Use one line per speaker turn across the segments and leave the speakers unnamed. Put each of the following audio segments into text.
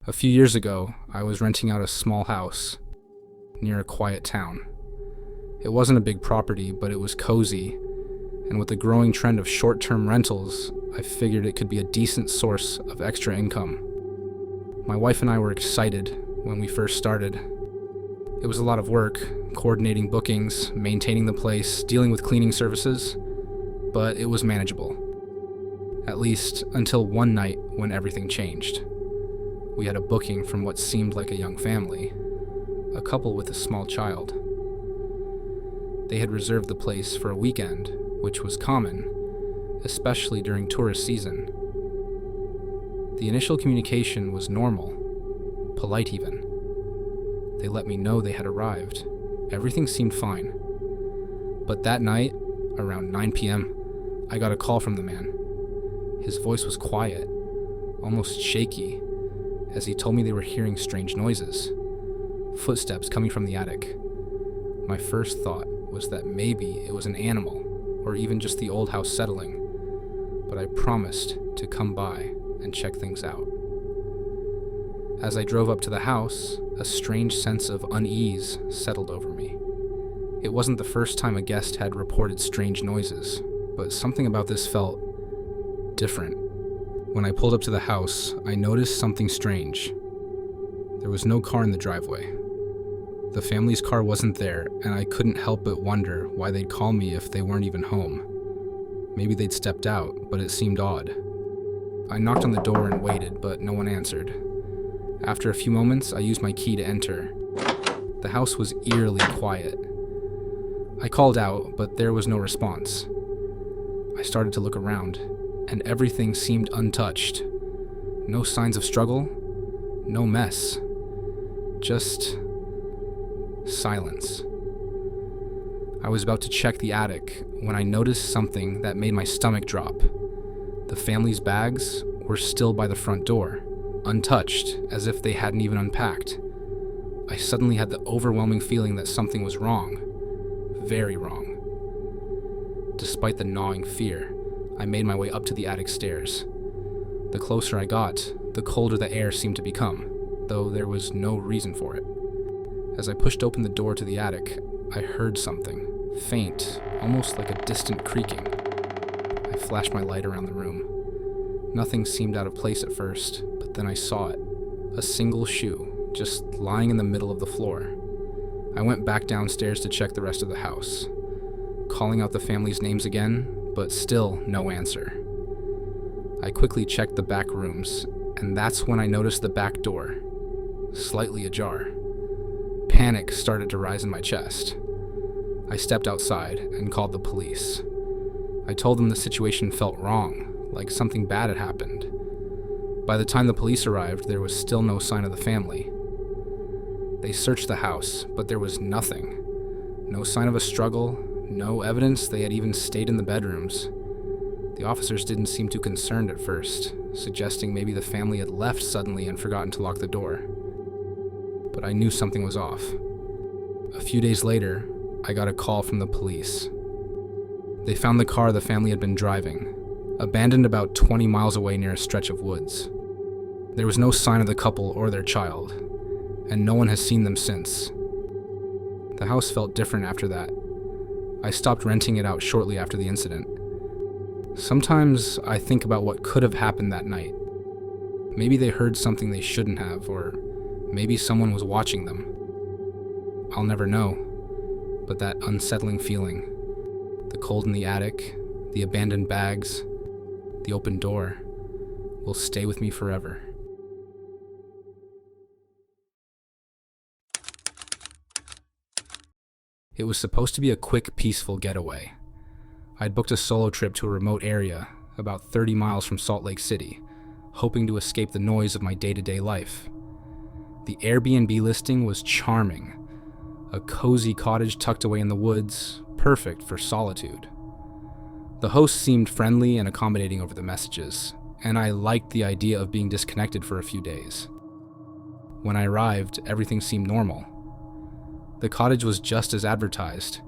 A few years ago, I was renting out a small house near a quiet town. It wasn't a big property, but it was cozy, and with the growing trend of short-term rentals, I figured it could be a decent source of extra income. My wife and I were excited when we first started. It was a lot of work, coordinating bookings, maintaining the place, dealing with cleaning services, but it was manageable. At least until one night when everything changed. We had a booking from what seemed like a young family, a couple with a small child. They had reserved the place for a weekend, which was common, especially during tourist season. The initial communication was normal, polite even. They let me know they had arrived. Everything seemed fine. But that night, around 9 p.m., I got a call from the man. His voice was quiet, almost shaky, as he told me they were hearing strange noises, footsteps coming from the attic. My first thought was that maybe it was an animal, or even just the old house settling, but I promised to come by and check things out. As I drove up to the house, a strange sense of unease settled over me. It wasn't the first time a guest had reported strange noises, but something about this felt different. When I pulled up to the house, I noticed something strange. There was no car in the driveway. The family's car wasn't there, and I couldn't help but wonder why they'd call me if they weren't even home. Maybe they'd stepped out, but it seemed odd. I knocked on the door and waited, but no one answered. After a few moments, I used my key to enter. The house was eerily quiet. I called out, but there was no response. I started to look around, and everything seemed untouched. No signs of struggle, no mess. Just silence. I was about to check the attic when I noticed something that made my stomach drop. The family's bags were still by the front door, untouched, as if they hadn't even unpacked. I suddenly had the overwhelming feeling that something was wrong. Very wrong. Despite the gnawing fear, I made my way up to the attic stairs. The closer I got, the colder the air seemed to become, though there was no reason for it. As I pushed open the door to the attic, I heard something, faint, almost like a distant creaking. I flashed my light around the room. Nothing seemed out of place at first, but then I saw it. A single shoe, just lying in the middle of the floor. I went back downstairs to check the rest of the house, calling out the family's names again, but still no answer. I quickly checked the back rooms, and that's when I noticed the back door, slightly ajar. Panic started to rise in my chest. I stepped outside and called the police. I told them the situation felt wrong, like something bad had happened. By the time the police arrived, there was still no sign of the family. They searched the house, but there was nothing. No sign of a struggle, no evidence they had even stayed in the bedrooms. The officers didn't seem too concerned at first, suggesting maybe the family had left suddenly and forgotten to lock the door. But I knew something was off. A few days later, I got a call from the police. They found the car the family had been driving, abandoned about 20 miles away near a stretch of woods. There was no sign of the couple or their child, and no one has seen them since. The house felt different after that. I stopped renting it out shortly after the incident. Sometimes I think about what could have happened that night. Maybe they heard something they shouldn't have, or maybe someone was watching them. I'll never know, but that unsettling feeling, the cold in the attic, the abandoned bags, the open door, will stay with me forever. It was supposed to be a quick, peaceful getaway. I'd booked a solo trip to a remote area, about 30 miles from Salt Lake City, hoping to escape the noise of my day-to-day life. The Airbnb listing was charming. A cozy cottage tucked away in the woods, perfect for solitude. The host seemed friendly and accommodating over the messages, and I liked the idea of being disconnected for a few days. When I arrived, everything seemed normal. The cottage was just as advertised.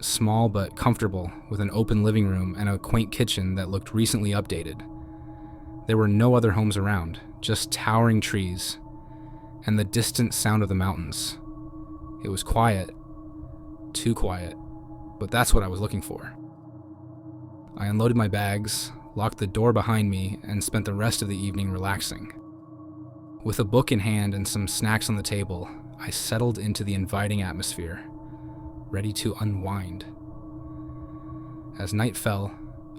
Small but comfortable, with an open living room and a quaint kitchen that looked recently updated. There were no other homes around, just towering trees and the distant sound of the mountains. It was quiet, too quiet, but that's what I was looking for. I unloaded my bags, locked the door behind me, and spent the rest of the evening relaxing. With a book in hand and some snacks on the table, I settled into the inviting atmosphere, ready to unwind. As night fell,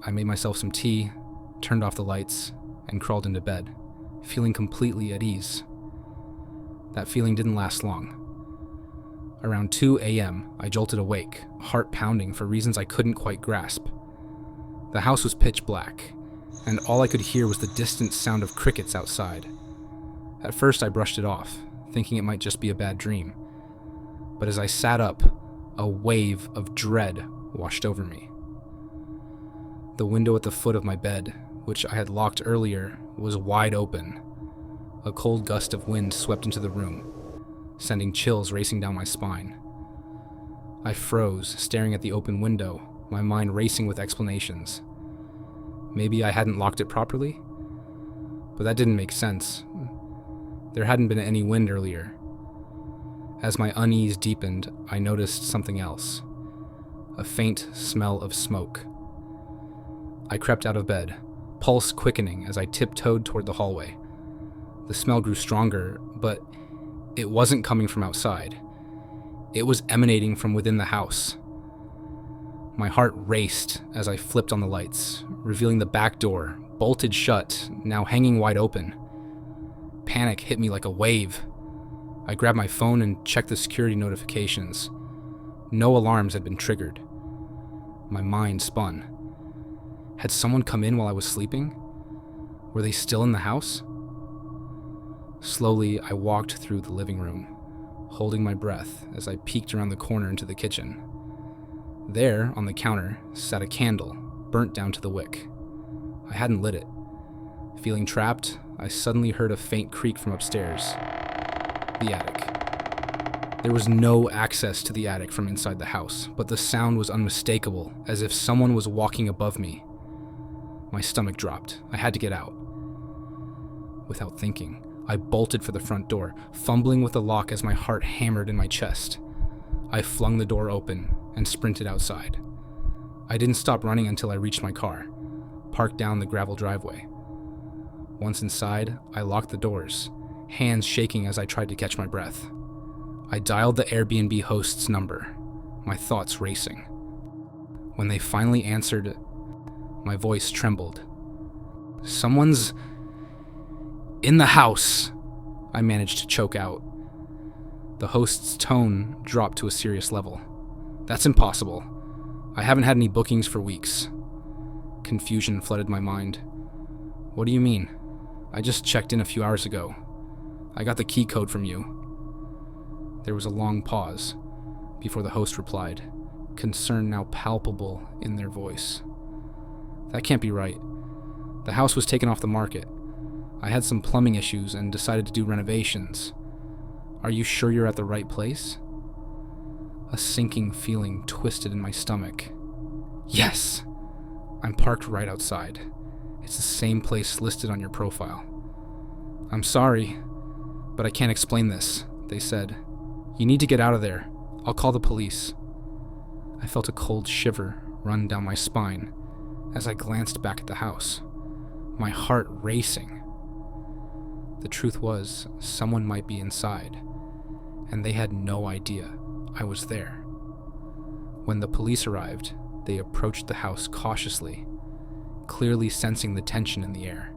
I made myself some tea, turned off the lights, and crawled into bed, feeling completely at ease. That feeling didn't last long. Around 2 a.m., I jolted awake, heart pounding for reasons I couldn't quite grasp. The house was pitch black, and all I could hear was the distant sound of crickets outside. At first, I brushed it off, thinking it might just be a bad dream. But as I sat up, a wave of dread washed over me. The window at the foot of my bed, which I had locked earlier, was wide open. A cold gust of wind swept into the room, sending chills racing down my spine. I froze, staring at the open window, my mind racing with explanations. Maybe I hadn't locked it properly? But that didn't make sense. There hadn't been any wind earlier. As my unease deepened, I noticed something else. A faint smell of smoke. I crept out of bed, pulse quickening as I tiptoed toward the hallway. The smell grew stronger, but it wasn't coming from outside. It was emanating from within the house. My heart raced as I flipped on the lights, revealing the back door, bolted shut, now hanging wide open. Panic hit me like a wave. I grabbed my phone and checked the security notifications. No alarms had been triggered. My mind spun. Had someone come in while I was sleeping? Were they still in the house? Slowly, I walked through the living room, holding my breath as I peeked around the corner into the kitchen. There, on the counter, sat a candle, burnt down to the wick. I hadn't lit it. Feeling trapped, I suddenly heard a faint creak from upstairs. The attic. There was no access to the attic from inside the house, but the sound was unmistakable, as if someone was walking above me. My stomach dropped. I had to get out. Without thinking, I bolted for the front door, fumbling with the lock as my heart hammered in my chest. I flung the door open and sprinted outside. I didn't stop running until I reached my car, parked down the gravel driveway. Once inside, I locked the doors, hands shaking as I tried to catch my breath. I dialed the Airbnb host's number, my thoughts racing. When they finally answered, my voice trembled. "Someone's in the house," I managed to choke out. The host's tone dropped to a serious level. "That's impossible. I haven't had any bookings for weeks." Confusion flooded my mind. "What do you mean? I just checked in a few hours ago. I got the key code from you." There was a long pause before the host replied, concern now palpable in their voice. "That can't be right. The house was taken off the market. I had some plumbing issues and decided to do renovations. Are you sure you're at the right place?" A sinking feeling twisted in my stomach. Yes! I'm parked right outside. It's the same place listed on your profile. "I'm sorry, but I can't explain this," they said. "You need to get out of there. I'll call the police." I felt a cold shiver run down my spine as I glanced back at the house, my heart racing. The truth was, someone might be inside, and they had no idea I was there. When the police arrived, they approached the house cautiously, clearly sensing the tension in the air.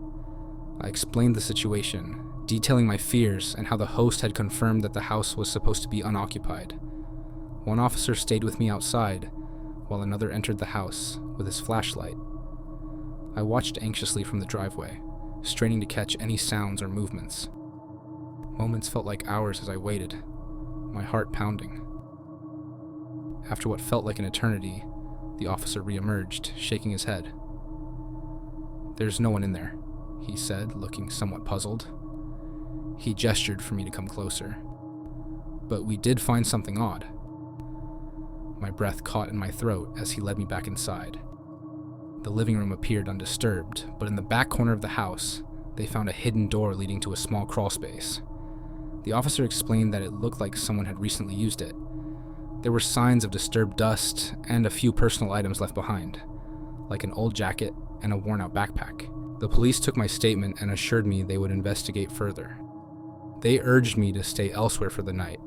I explained the situation, detailing my fears and how the host had confirmed that the house was supposed to be unoccupied. One officer stayed with me outside, while another entered the house with his flashlight. I watched anxiously from the driveway, straining to catch any sounds or movements. Moments felt like hours as I waited, my heart pounding. After what felt like an eternity, the officer reemerged, shaking his head. "There's no one in there," he said, looking somewhat puzzled. He gestured for me to come closer. "But we did find something odd." My breath caught in my throat as he led me back inside. The living room appeared undisturbed, but in the back corner of the house, they found a hidden door leading to a small crawl space. The officer explained that it looked like someone had recently used it. There were signs of disturbed dust and a few personal items left behind, like an old jacket and a worn-out backpack. The police took my statement and assured me they would investigate further. They urged me to stay elsewhere for the night,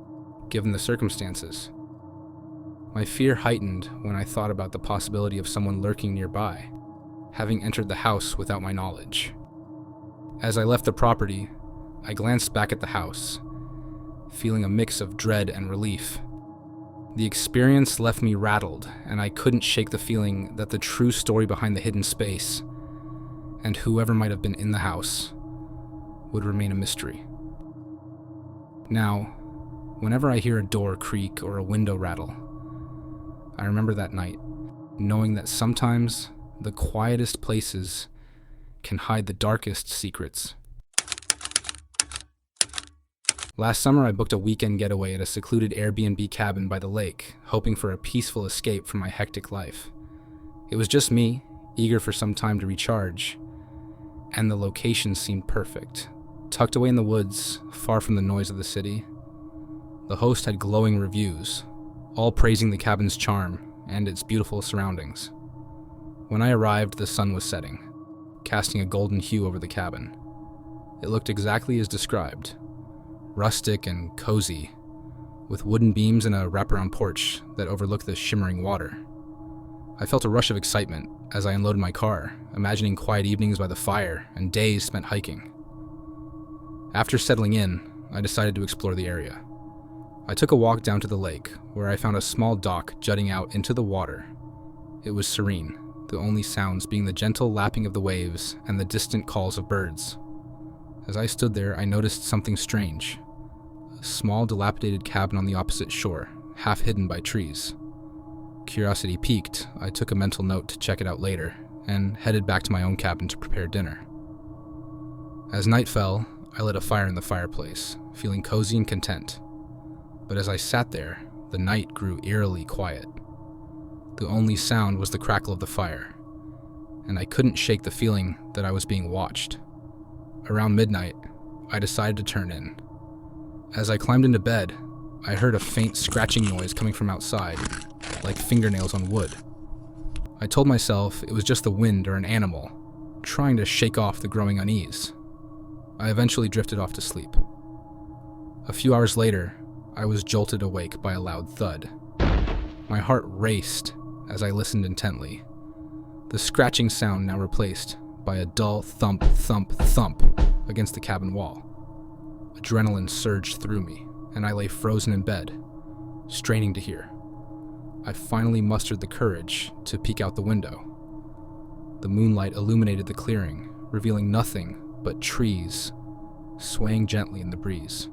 given the circumstances. My fear heightened when I thought about the possibility of someone lurking nearby, having entered the house without my knowledge. As I left the property, I glanced back at the house, feeling a mix of dread and relief. The experience left me rattled, and I couldn't shake the feeling that the true story behind the hidden space, and whoever might have been in the house, would remain a mystery. Now, whenever I hear a door creak or a window rattle, I remember that night, knowing that sometimes the quietest places can hide the darkest secrets. Last summer, I booked a weekend getaway at a secluded Airbnb cabin by the lake, hoping for a peaceful escape from my hectic life. It was just me, eager for some time to recharge, and the location seemed perfect. Tucked away in the woods, far from the noise of the city, the host had glowing reviews, all praising the cabin's charm and its beautiful surroundings. When I arrived, the sun was setting, casting a golden hue over the cabin. It looked exactly as described, rustic and cozy, with wooden beams and a wraparound porch that overlooked the shimmering water. I felt a rush of excitement as I unloaded my car, imagining quiet evenings by the fire and days spent hiking. After settling in, I decided to explore the area. I took a walk down to the lake, where I found a small dock jutting out into the water. It was serene, the only sounds being the gentle lapping of the waves and the distant calls of birds. As I stood there, I noticed something strange. A small, dilapidated cabin on the opposite shore, half hidden by trees. Curiosity piqued, I took a mental note to check it out later, and headed back to my own cabin to prepare dinner. As night fell, I lit a fire in the fireplace, feeling cozy and content. But as I sat there, the night grew eerily quiet. The only sound was the crackle of the fire, and I couldn't shake the feeling that I was being watched. Around midnight, I decided to turn in. As I climbed into bed, I heard a faint scratching noise coming from outside, like fingernails on wood. I told myself it was just the wind or an animal, trying to shake off the growing unease. I eventually drifted off to sleep. A few hours later, I was jolted awake by a loud thud. My heart raced as I listened intently, the scratching sound now replaced by a dull thump, thump, thump against the cabin wall. Adrenaline surged through me, and I lay frozen in bed, straining to hear. I finally mustered the courage to peek out the window. The moonlight illuminated the clearing, revealing nothing but trees, swaying gently in the breeze.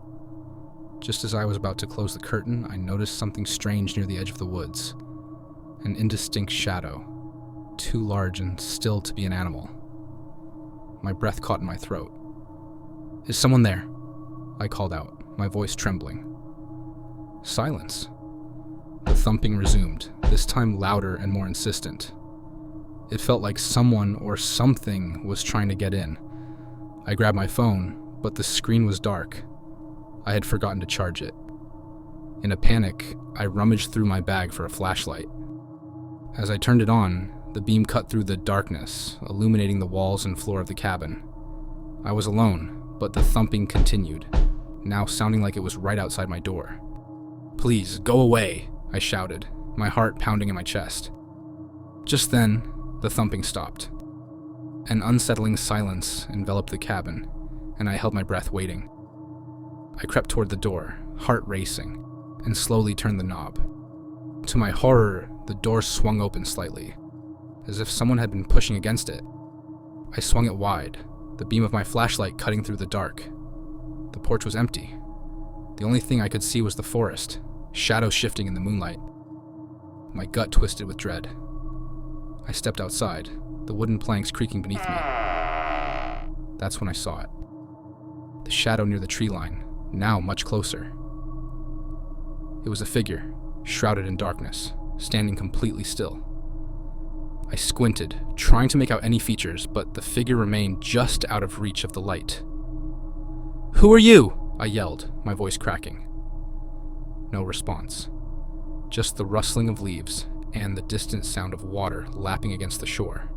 Just as I was about to close the curtain, I noticed something strange near the edge of the woods. An indistinct shadow, too large and still to be an animal. My breath caught in my throat. "Is someone there?" I called out, my voice trembling. Silence. The thumping resumed, this time louder and more insistent. It felt like someone or something was trying to get in. I grabbed my phone, but the screen was dark. I had forgotten to charge it. In a panic, I rummaged through my bag for a flashlight. As I turned it on, the beam cut through the darkness, illuminating the walls and floor of the cabin. I was alone, but the thumping continued, now sounding like it was right outside my door. "Please, go away," I shouted, my heart pounding in my chest. Just then, the thumping stopped. An unsettling silence enveloped the cabin, and I held my breath waiting. I crept toward the door, heart racing, and slowly turned the knob. To my horror, the door swung open slightly, as if someone had been pushing against it. I swung it wide, the beam of my flashlight cutting through the dark. The porch was empty. The only thing I could see was the forest, shadows shifting in the moonlight. My gut twisted with dread. I stepped outside, the wooden planks creaking beneath me. That's when I saw it. The shadow near the tree line, now much closer. It was a figure, shrouded in darkness, standing completely still. I squinted, trying to make out any features, but the figure remained just out of reach of the light. "Who are you?" I yelled, my voice cracking. No response. Just the rustling of leaves and the distant sound of water lapping against the shore.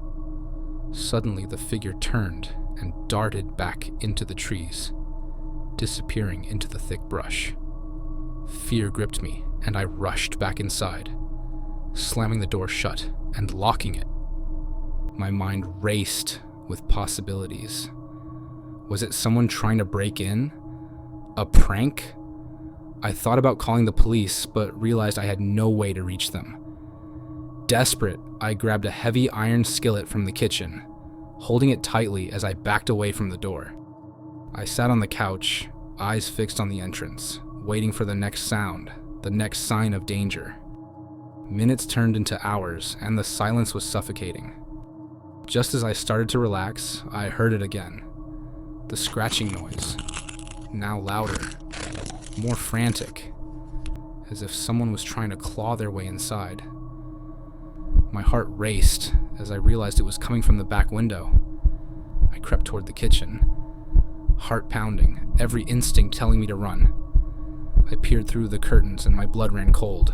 Suddenly, the figure turned and darted back into the trees, disappearing into the thick brush. Fear gripped me, and I rushed back inside, slamming the door shut and locking it. My mind raced with possibilities. Was it someone trying to break in? A prank? I thought about calling the police, but realized I had no way to reach them. Desperate, I grabbed a heavy iron skillet from the kitchen, holding it tightly as I backed away from the door. I sat on the couch, eyes fixed on the entrance, waiting for the next sound, the next sign of danger. Minutes turned into hours, and the silence was suffocating. Just as I started to relax, I heard it again. The scratching noise, now louder, more frantic, as if someone was trying to claw their way inside. My heart raced as I realized it was coming from the back window. I crept toward the kitchen, heart pounding, every instinct telling me to run. I peered through the curtains and my blood ran cold.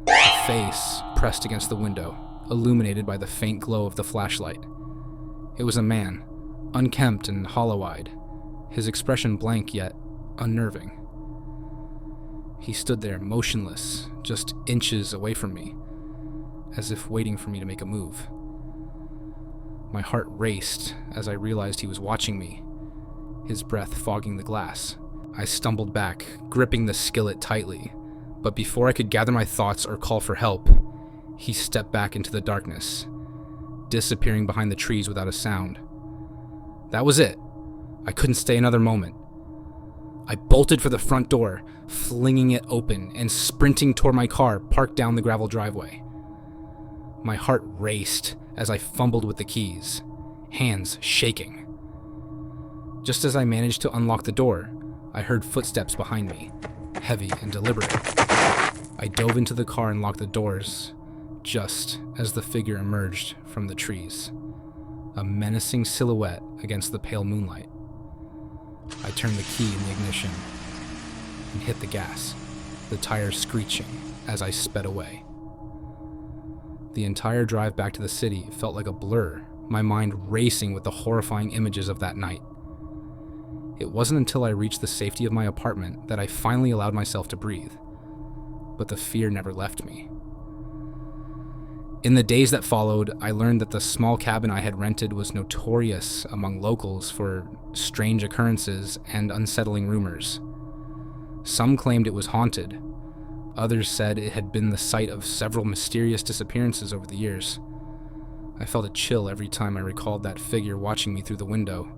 A face pressed against the window, illuminated by the faint glow of the flashlight. It was a man, unkempt and hollow-eyed, his expression blank yet unnerving. He stood there motionless, just inches away from me, as if waiting for me to make a move. My heart raced as I realized he was watching me, his breath fogging the glass. I stumbled back, gripping the skillet tightly, but before I could gather my thoughts or call for help, he stepped back into the darkness, disappearing behind the trees without a sound. That was it. I couldn't stay another moment. I bolted for the front door, flinging it open and sprinting toward my car parked down the gravel driveway. My heart raced as I fumbled with the keys, hands shaking. Just as I managed to unlock the door, I heard footsteps behind me, heavy and deliberate. I dove into the car and locked the doors, just as the figure emerged from the trees, a menacing silhouette against the pale moonlight. I turned the key in the ignition and hit the gas, the tires screeching as I sped away. The entire drive back to the city felt like a blur, my mind racing with the horrifying images of that night. It wasn't until I reached the safety of my apartment that I finally allowed myself to breathe, but the fear never left me. In the days that followed, I learned that the small cabin I had rented was notorious among locals for strange occurrences and unsettling rumors. Some claimed it was haunted. Others said it had been the site of several mysterious disappearances over the years. I felt a chill every time I recalled that figure watching me through the window,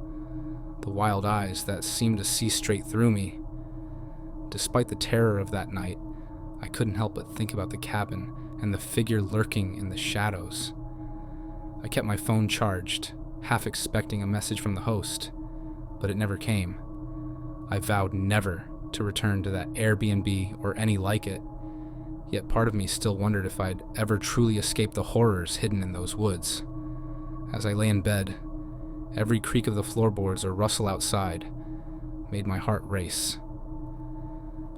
the wild eyes that seemed to see straight through me. Despite the terror of that night, I couldn't help but think about the cabin and the figure lurking in the shadows. I kept my phone charged, half expecting a message from the host, but it never came. I vowed never to return to that Airbnb or any like it, yet part of me still wondered if I'd ever truly escape the horrors hidden in those woods. As I lay in bed, every creak of the floorboards or rustle outside made my heart race.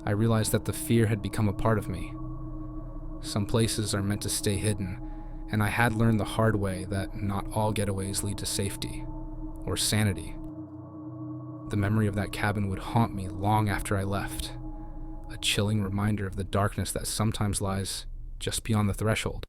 I realized that the fear had become a part of me. Some places are meant to stay hidden, and I had learned the hard way that not all getaways lead to safety or sanity. The memory of that cabin would haunt me long after I left, a chilling reminder of the darkness that sometimes lies just beyond the threshold.